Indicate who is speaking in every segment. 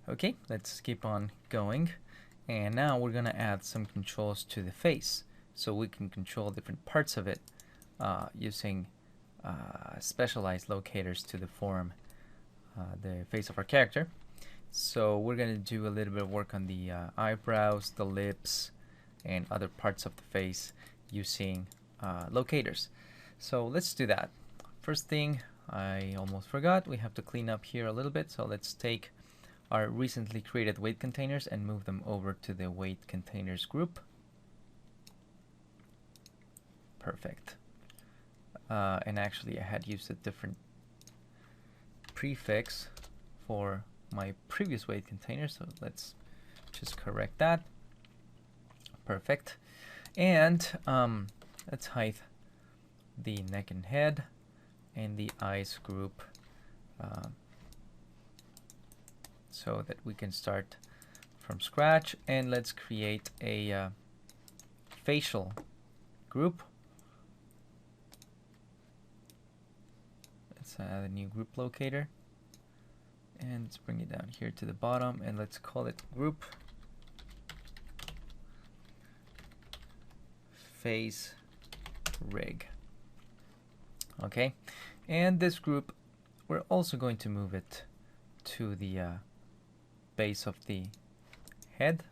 Speaker 1: Okay, let's keep on going. And now we're going to add some controls to the face so we can control different parts of it using specialized locators to deform the face of our character. So we're going to do a little bit of work on the eyebrows, the lips, and other parts of the face using locators. So let's do that. First thing, I almost forgot, we have to clean up here a little bit. So let's take our recently created weight containers and move them over to the weight containers group. Perfect. And actually I had used a different prefix for my previous weight container, so let's just correct that. Perfect. And let's hide the neck and head and the eyes group so that we can start from scratch. And let's create a facial group. Let's add a new group locator and let's bring it down here to the bottom, and let's call it group face rig. Okay, and this group, we're also going to move it to the base of the head.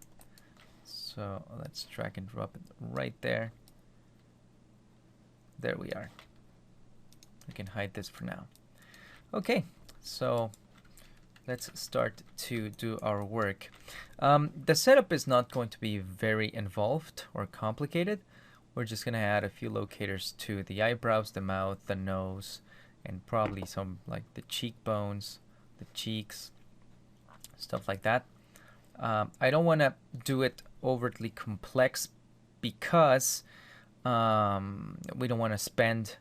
Speaker 1: So let's drag and drop it right there. There we are. We can hide this for now. Okay, so let's start to do our work. The setup is not going to be very involved or complicated. We're just going to add a few locators to the eyebrows, the mouth, the nose, and probably some like the cheekbones, the cheeks, stuff like that. I don't want to do it overtly complex because we don't want to spend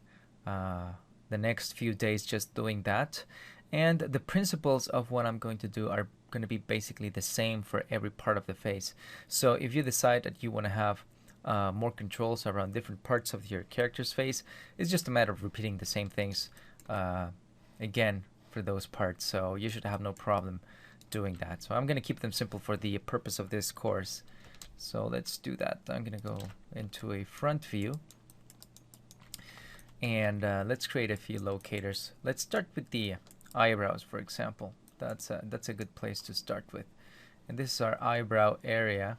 Speaker 1: the next few days just doing that. And the principles of what I'm going to do are going to be basically the same for every part of the face. So if you decide that you want to have more controls around different parts of your character's face, it's just a matter of repeating the same things again for those parts. So you should have no problem doing that. So I'm going to keep them simple for the purpose of this course. So let's do that. I'm going to go into a front view. And let's create a few locators. Let's start with the eyebrows, for example. That's a good place to start with. And this is our eyebrow area.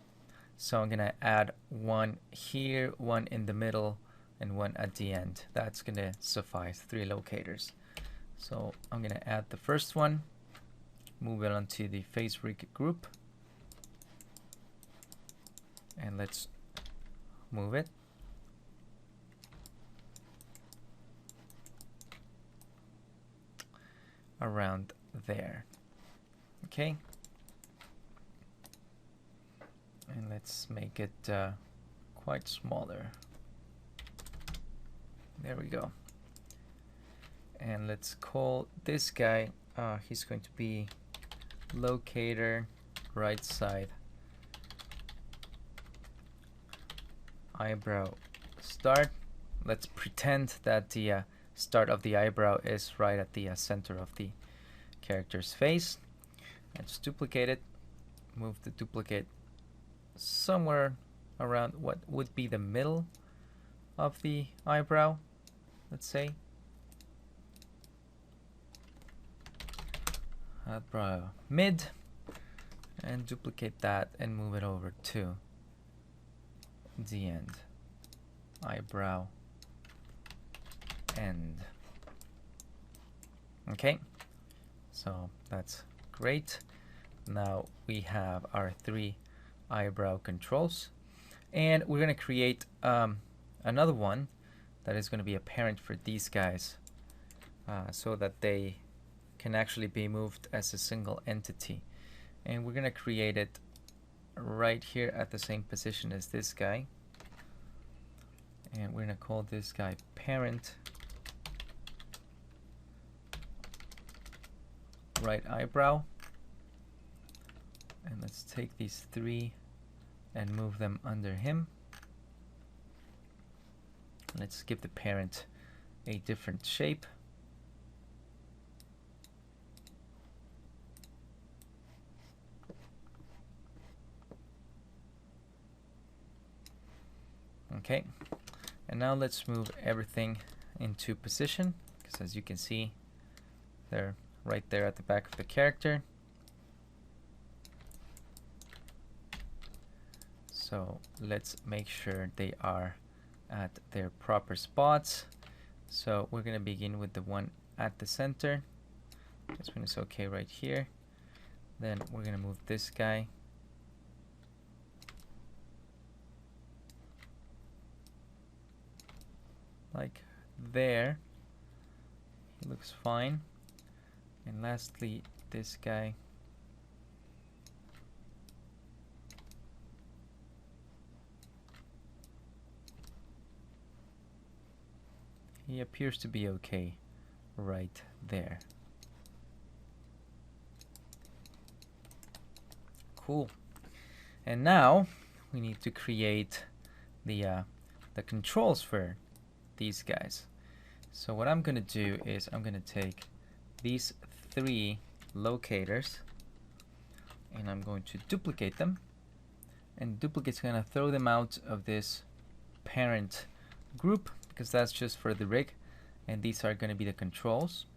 Speaker 1: So I'm going to add one here, one in the middle, and one at the end. That's going to suffice, 3 locators. So I'm going to add the first one, move it onto the face rig group, and let's move it. Around there. Okay. And let's make it quite smaller. There we go. And let's call this guy, he's going to be locator right side eyebrow start. Let's pretend that the start of the eyebrow is right at the center of the character's face. Let's duplicate it, move the duplicate somewhere around what would be the middle of the eyebrow, let's say. Eyebrow mid, and duplicate that and move it over to the end. Eyebrow end. Okay, so that's great. Now we have our 3 eyebrow controls, and we're going to create another one that is going to be a parent for these guys so that they can actually be moved as a single entity. And we're going to create it right here at the same position as this guy, and we're going to call this guy parent right eyebrow. And let's take these 3 and move them under him. Let's give the parent a different shape. Okay, and now let's move everything into position, because as you can see, they're right there at the back of the character. So let's make sure they are at their proper spots. So we're going to begin with the one at the center. This one is okay right here. Then we're going to move this guy like there. He looks fine. And lastly, this guy. He appears to be okay right there. Cool. And now we need to create the controls for these guys. So what I'm going to do is I'm going to take these 3 locators and I'm going to duplicate them, and duplicate's going to throw them out of this parent group because that's just for the rig, and these are going to be the controls.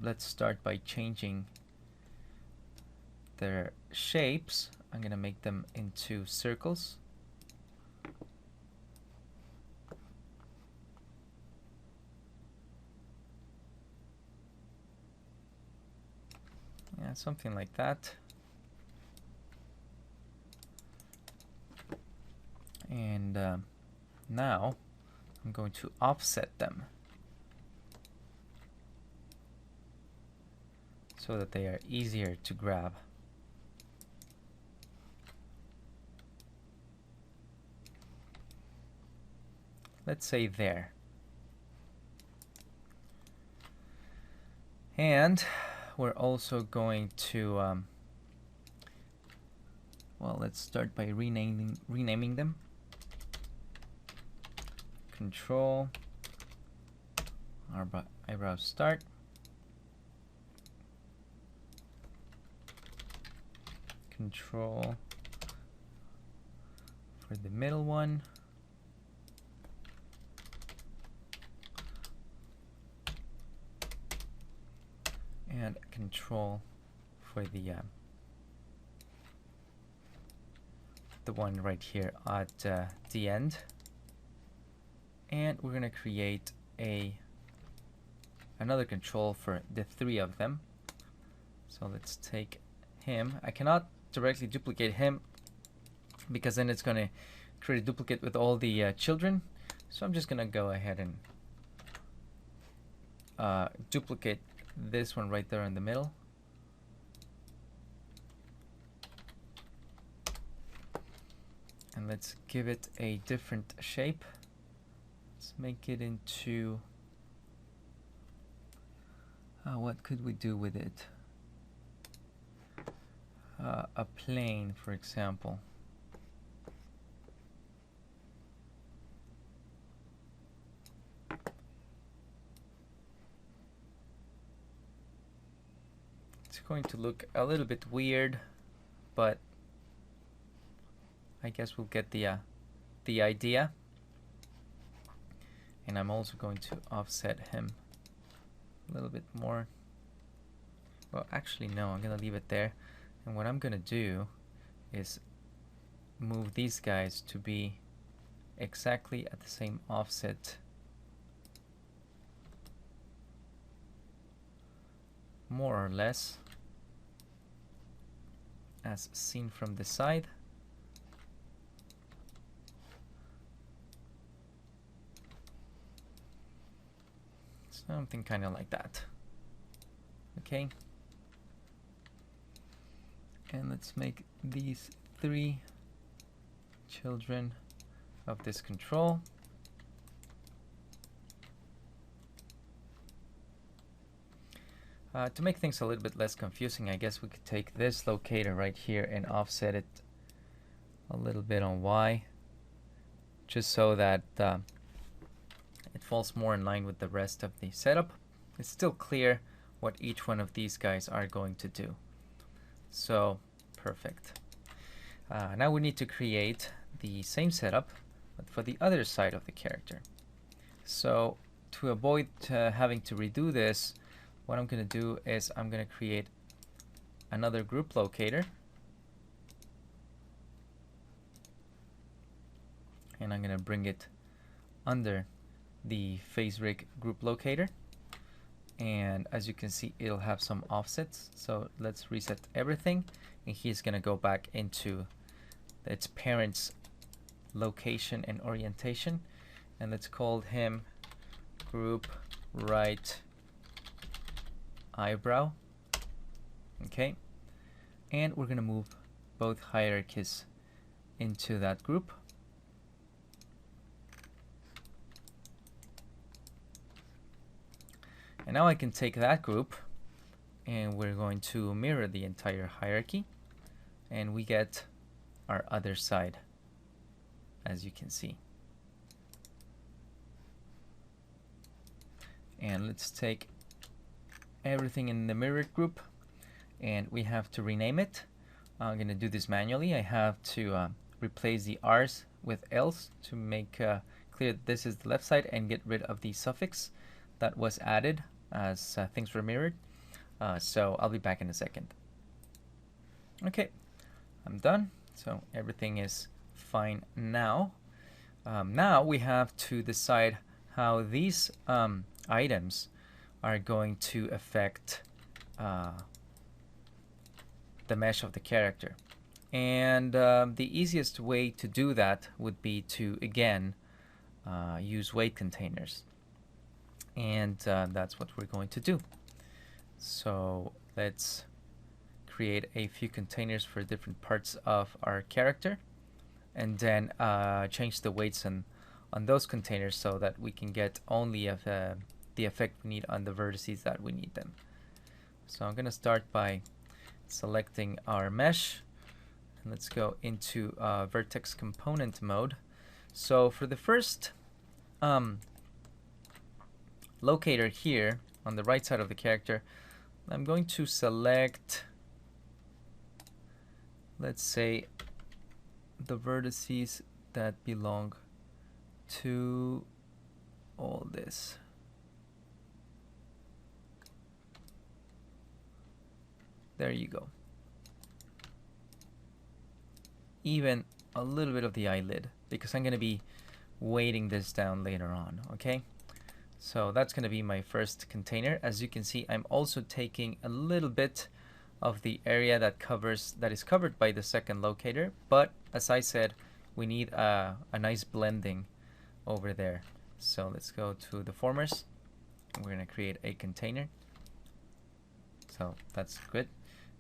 Speaker 1: Let's start by changing their shapes. I'm going to make them into circles. Yeah, something like that. And now I'm going to offset them so that they are easier to grab. Let's say there. And we're also going to, well, let's start by renaming them. Control, eyebrow start. Control for the middle one. And control for the one right here at the end. And we're going to create another control for the 3 of them. So let's take him. I cannot directly duplicate him because then it's going to create a duplicate with all the children. So I'm just going to go ahead and duplicate this one right there in the middle. And let's give it a different shape. Let's make it into, what could we do with it? A plane, for example. It's going to look a little bit weird, but I guess we'll get the idea. And I'm also going to offset him a little bit more. Well, actually, no, I'm going to leave it there. And what I'm going to do is move these guys to be exactly at the same offset. More or less, as seen from the side. Something kind of like that. Okay. And let's make these 3 children of this control. To make things a little bit less confusing, I guess we could take this locator right here and offset it a little bit on Y, just so that it falls more in line with the rest of the setup. It's still clear what each one of these guys are going to do. So, perfect. Now we need to create the same setup but for the other side of the character. So to avoid having to redo this, what I'm going to do is I'm going to create another group locator. And I'm going to bring it under the phase rig group locator. And as you can see, it'll have some offsets. So let's reset everything. And he's going to go back into its parent's location and orientation. And let's call him group right eyebrow. Okay. And we're going to move both hierarchies into that group. And now I can take that group and we're going to mirror the entire hierarchy, and we get our other side, as you can see. And let's take everything in the mirrored group and we have to rename it. I'm going to do this manually. I have to replace the R's with L's to make clear that this is the left side and get rid of the suffix that was added as things were mirrored. So I'll be back in a second. Okay, I'm done. So everything is fine now. Now we have to decide how these items are going to affect the mesh of the character. And the easiest way to do that would be to, again, use weight containers. And that's what we're going to do. So let's create a few containers for different parts of our character, and then change the weights on those containers so that we can get only the effect we need on the vertices that we need them. So I'm going to start by selecting our mesh, and let's go into vertex component mode. So for the first locator here on the right side of the character, I'm going to select, let's say, the vertices that belong to all this. There you go. Even a little bit of the eyelid, because I'm going to be weighting this down later on, okay? So that's going to be my first container. As you can see, I'm also taking a little bit of the area that is covered by the second locator, but as I said, we need a nice blending over there. So let's go to the formers. We're going to create a container. So that's good.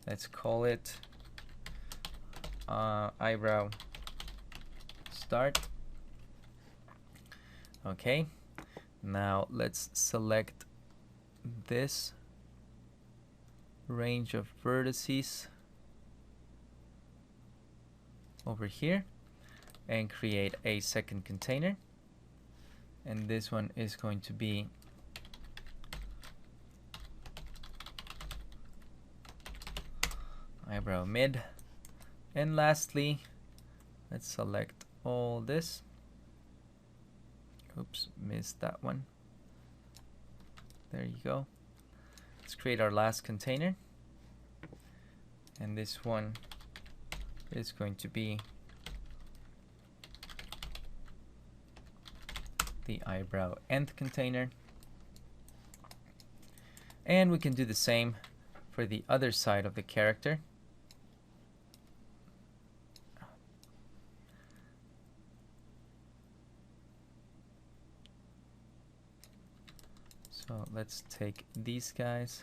Speaker 1: Let's call it eyebrow start. Okay. Now let's select this range of vertices over here and create a second container. And this one is going to be eyebrow mid. And lastly, let's select all this. Oops, missed that one. There you go. Let's create our last container. And this one is going to be the eyebrow end container. And we can do the same for the other side of the character. So let's take these guys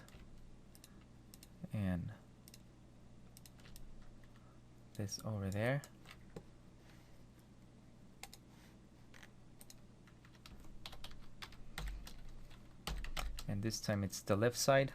Speaker 1: and this over there. And this time it's the left side.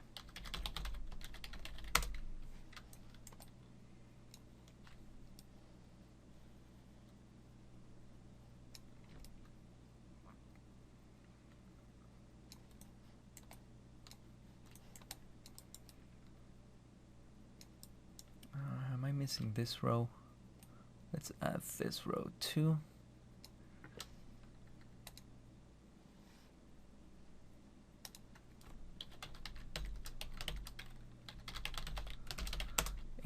Speaker 1: Am I missing this row? Let's add this row too.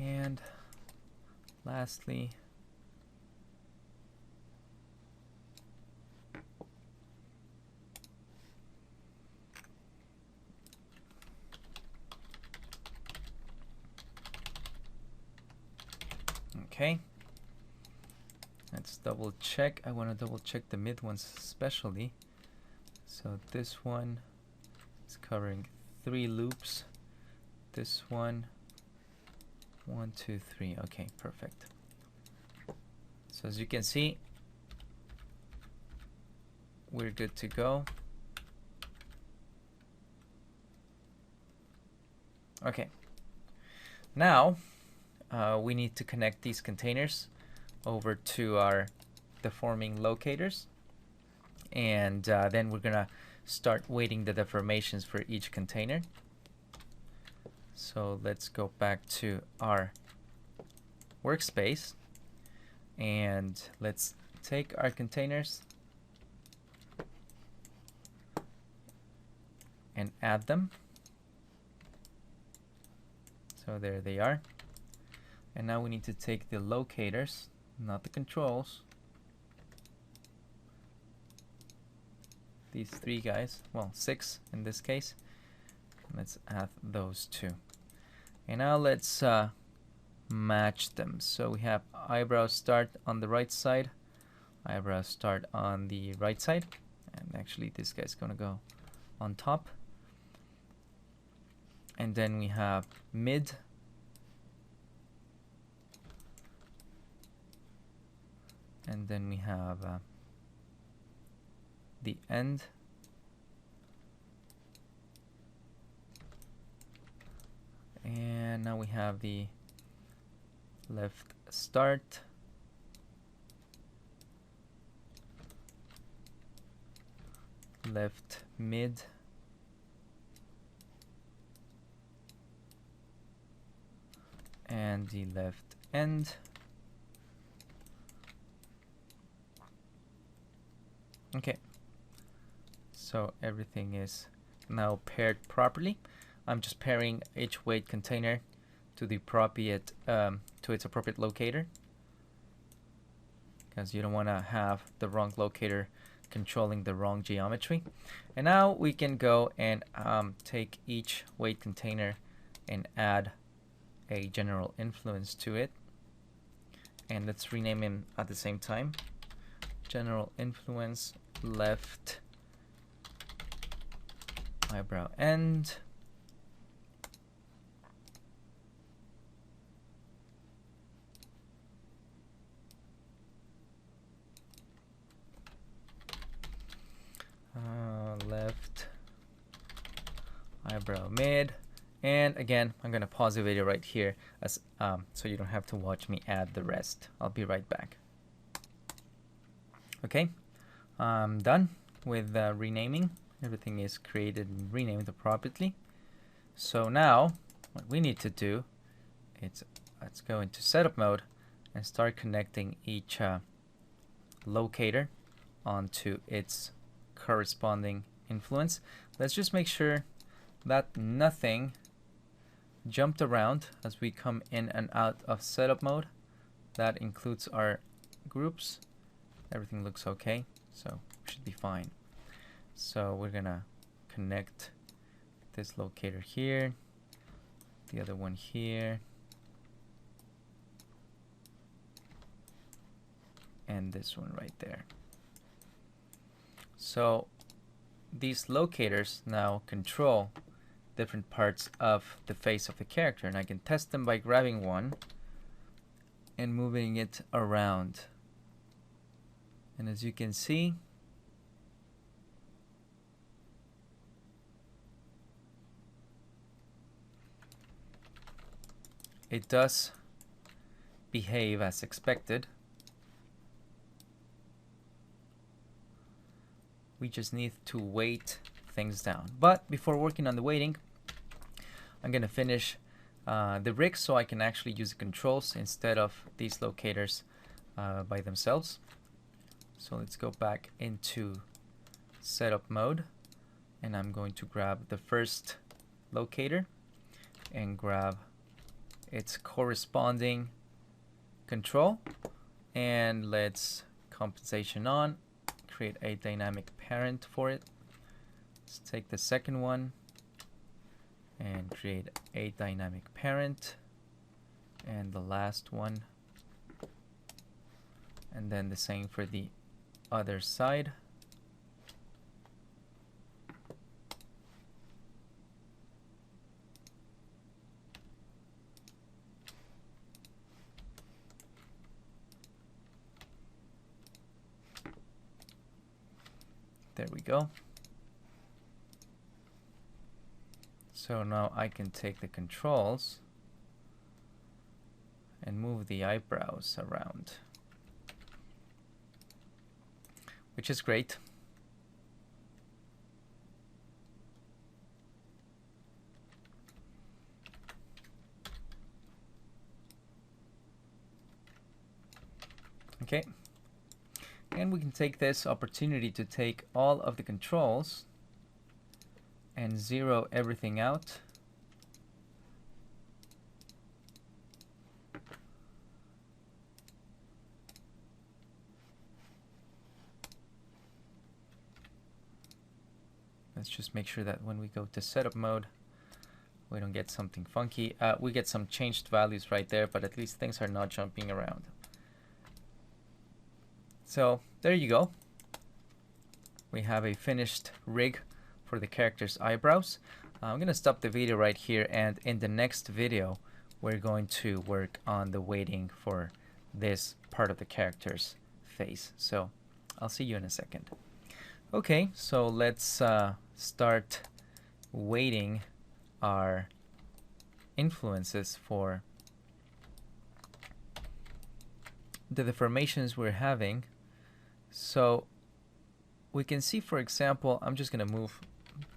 Speaker 1: And lastly, okay, let's double check. I want to double check the mid ones especially. So this one is covering 3 loops. This one, 1, 2, 3. Okay, perfect. So as you can see, we're good to go. Okay, now we need to connect these containers over to our deforming locators, and then we're gonna start weighting the deformations for each container. So let's go back to our workspace and let's take our containers and add them. So there they are. And now we need to take the locators, not the controls. These 3 guys, well 6 in this case. Let's add those 2. And now let's match them. So we have eyebrow start on the right side, eyebrow start on the right side, and actually this guy's gonna go on top. And then we have mid, and then we have the end, and now we have the left start, left mid, and the left end. Okay, so everything is now paired properly. I'm just pairing each weight container to the appropriate to its appropriate locator, because you don't want to have the wrong locator controlling the wrong geometry. And now we can go and take each weight container and add a general influence to it, and let's rename him at the same time. General influence left eyebrow end, left eyebrow mid. And again, I'm gonna pause the video right here as so you don't have to watch me add the rest. I'll be right back. Okay, I'm done with renaming. Everything is created and renamed appropriately. So now what we need to do is let's go into setup mode and start connecting each locator onto its corresponding influence. Let's just make sure that nothing jumped around as we come in and out of setup mode. That includes our groups. Everything looks okay, so should be fine. So we're gonna connect this locator here, the other one here, and this one right there. So these locators now control different parts of the face of the character, and I can test them by grabbing one and moving it around. And as you can see, it does behave as expected. We just need to weight things down. But before working on the weighting, I'm going to finish the rig so I can actually use the controls instead of these locators by themselves. So let's go back into setup mode, and I'm going to grab the first locator and grab its corresponding control, and let's compensation on, create a dynamic parent for it. Let's take the second one and create a dynamic parent, and the last one, and then the same for the other side. There we go. So now I can take the controls and move the eyebrows around, which is great. Okay. And we can take this opportunity to take all of the controls and zero everything out. Let's just make sure that when we go to setup mode, we don't get something funky. We get some changed values right there, but at least things are not jumping around. So there you go. We have a finished rig for the character's eyebrows. I'm going to stop the video right here, and in the next video we're going to work on the weighting for this part of the character's face. So I'll see you in a second. Okay, so let's start weighting our influences for the deformations we're having. So we can see, for example, I'm just going to move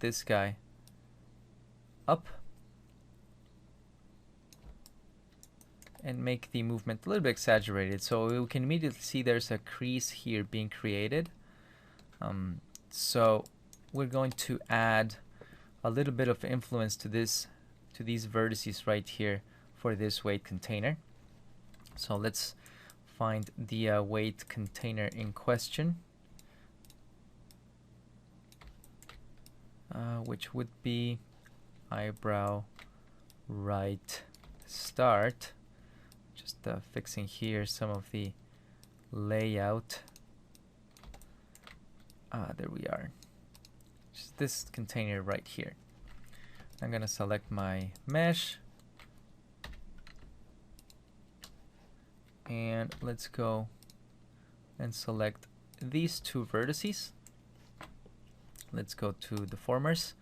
Speaker 1: this guy up and make the movement a little bit exaggerated. So we can immediately see there's a crease here being created. So we're going to add a little bit of influence to this, to these vertices right here for this weight container. So let's find the weight container in question, which would be eyebrow right start. Just fixing here some of the layout. There we are. Just this container right here. I'm gonna select my mesh, and let's go and select these two vertices. Let's go to deformers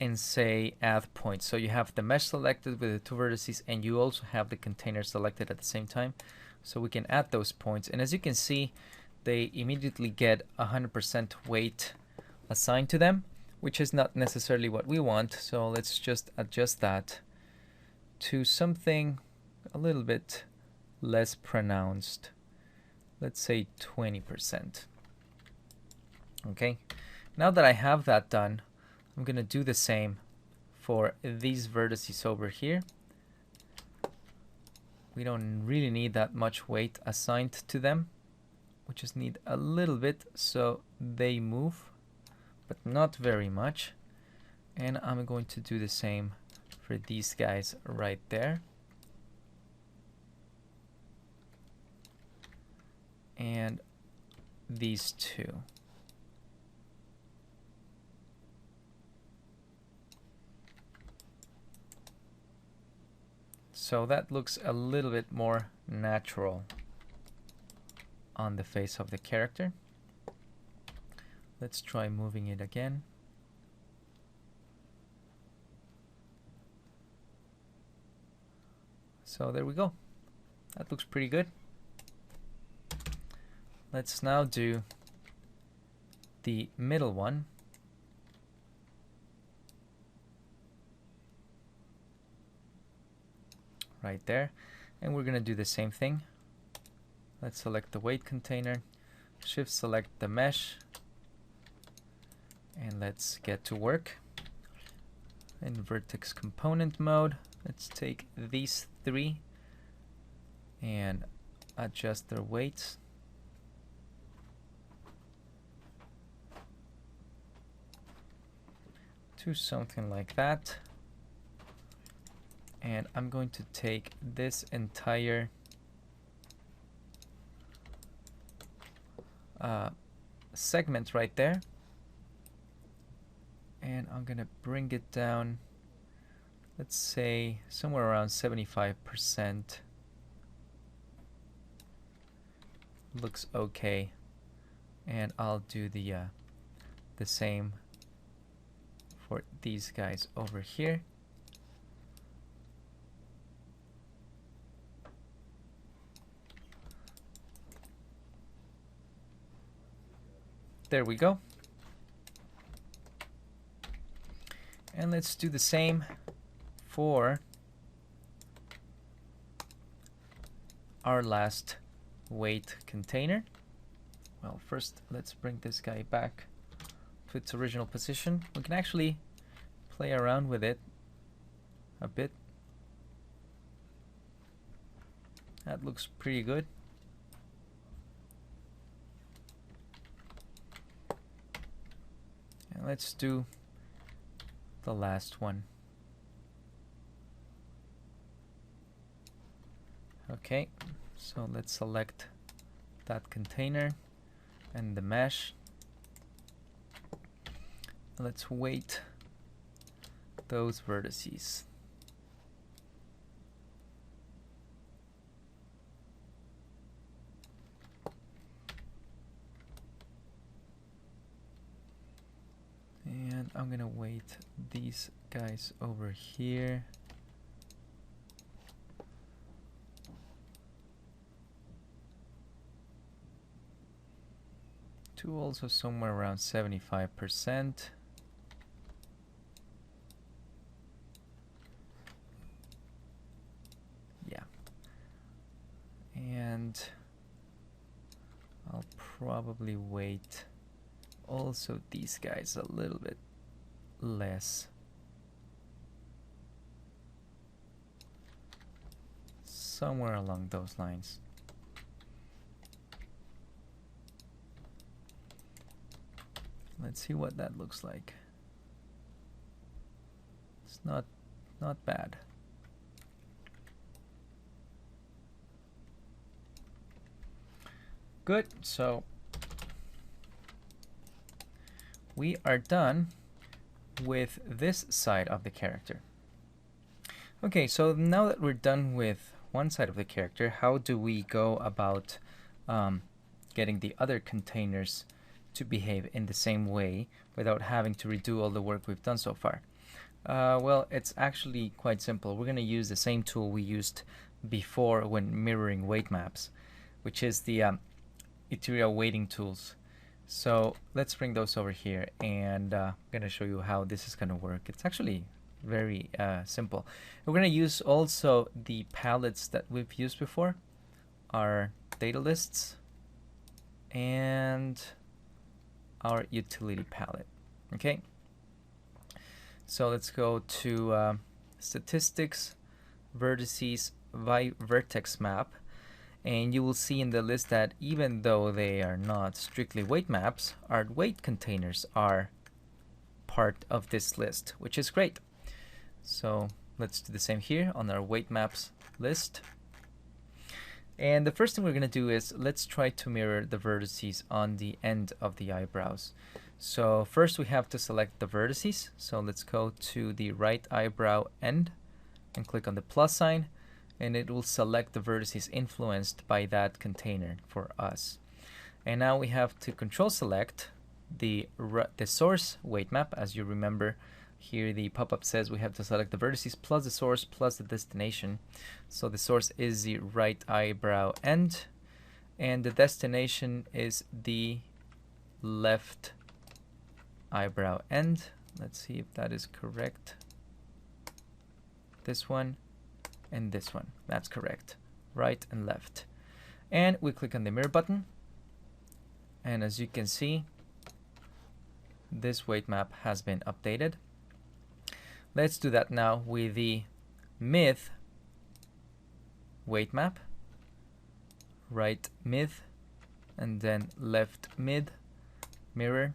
Speaker 1: and say add points. So you have the mesh selected with the two vertices, and you also have the container selected at the same time. So we can add those points, and as you can see, they immediately get 100% weight assigned to them, which is not necessarily what we want. So let's just adjust that to something a little bit less pronounced. Let's say 20%. Okay, now that I have that done, I'm gonna do the same for these vertices over here. We don't really need that much weight assigned to them. We just need a little bit so they move, but not very much. And I'm going to do the same for these guys right there. And these two. So that looks a little bit more natural on the face of the character. Let's try moving it again. So there we go. That looks pretty good. Let's now do the middle one. Right there. And we're going to do the same thing. Let's select the weight container, shift select the mesh, and let's get to work. In vertex component mode, Let's take these three and adjust their weights. To something like that. And I'm going to take this entire segment right there, and I'm gonna bring it down, let's say somewhere around 75%. Looks okay. And I'll do the same for these guys over here. There we go. And let's do the same for our last weight container. Well, first let's bring this guy back to its original position. We can actually play around with it a bit. That looks pretty good. And let's do the last one. Okay, so let's select that container and the mesh. Let's weight those vertices. And I'm gonna weight these guys over here. To also somewhere around 75%. Yeah. And I'll probably weight also these guys a little bit less. Somewhere along those lines. Let's see what that looks like. It's not bad. Good. So we are done with this side of the character. Okay, so now that we're done with one side of the character, how do we go about getting the other containers to behave in the same way without having to redo all the work we've done so far? Well, it's actually quite simple. We're going to use the same tool we used before when mirroring weight maps, which is the Ethereal weighting tools. So let's bring those over here, and I'm going to show you how this is going to work. It's actually very simple. We're going to use also the palettes that we've used before, our data lists, and our utility palette. Okay, so let's go to statistics, vertices, vertex map, and you will see in the list that even though they are not strictly weight maps, our weight containers are part of this list, which is great. So let's do the same here on our weight maps list. And the first thing we're going to do is let's try to mirror the vertices on the end of the eyebrows. So first we have to select the vertices. So let's go to the right eyebrow end and click on the plus sign, and it will select the vertices influenced by that container for us. And now we have to control select the source weight map. As you remember, here the pop-up says we have to select the vertices plus the source plus the destination. So the source is the right eyebrow end, and the destination is the left eyebrow end. Let's see if that is correct. This one and this one. That's correct. Right and left. And we click on the mirror button. And as you can see, this weight map has been updated. Let's do that now with the mid weight map, right mid, and then left mid mirror,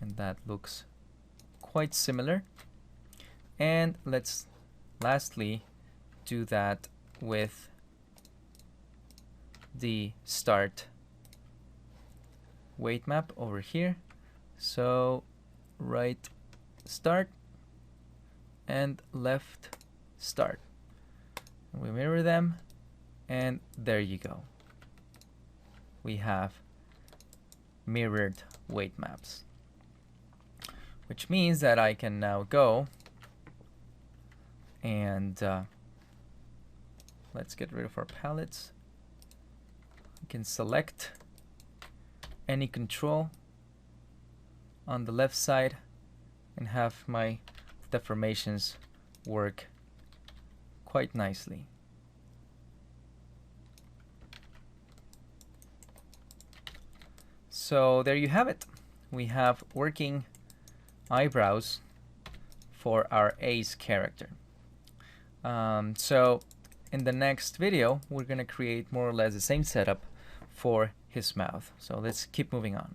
Speaker 1: and that looks quite similar. And let's lastly do that with the start weight map over here. So right start and left start. We mirror them, and there you go. We have mirrored weight maps, which means that I can now go and let's get rid of our palettes. I can select any control on the left side and have my deformations work quite nicely. So there you have it. We have working eyebrows for our Ace character. So in the next video, we're going to create more or less the same setup for his mouth. So let's keep moving on.